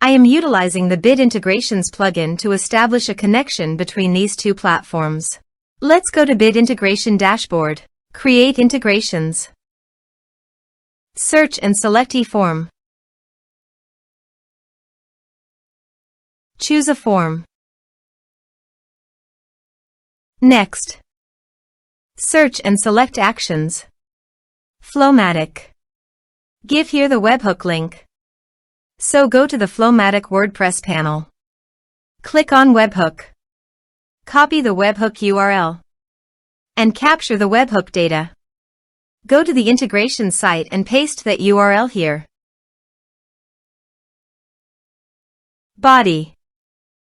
I am utilizing the Bit Integrations plugin to establish a connection between these two platforms. Let's go to Bit Integration Dashboard. Create integrations. Search and select eForm. Choose a form. Next, search and select Actions. FlowMattic. Give here the webhook link. So go to the FlowMattic WordPress panel. Click on Webhook. Copy the webhook URL. And capture the webhook data. Go to the integration site and paste that URL here. Body.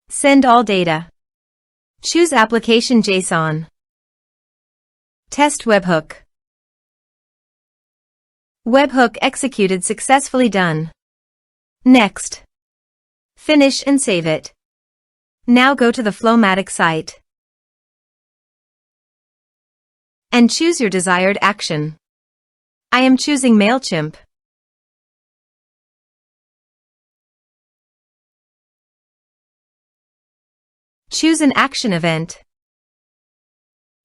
Send all data. Choose Application JSON. Test webhook. Webhook executed successfully done. Next. Finish and save it. Now go to the FlowMattic site. And choose your desired action. I am choosing MailChimp. Choose an action event.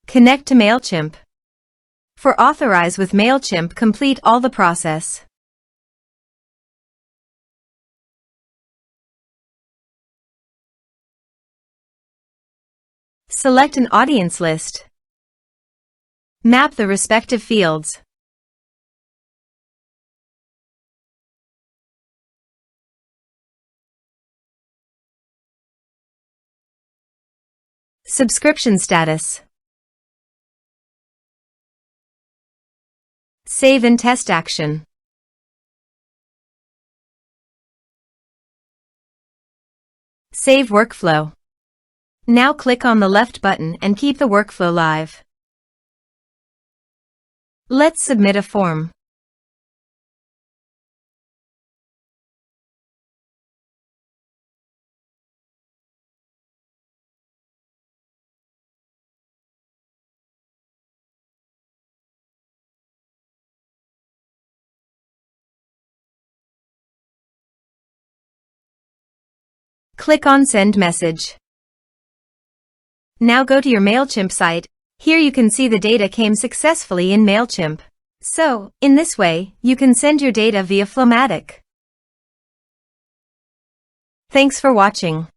Connect to MailChimp. For Authorize with MailChimp, complete all the process. Select an audience list. Map the respective fields. Subscription status. Save and test action. Save workflow. Now click on the left button and keep the workflow live. Let's submit a form. Click on Send Message. Now go to your MailChimp site. Here you can see the data came successfully in MailChimp. So, in this way, you can send your data via FlowMattic. Thanks for watching.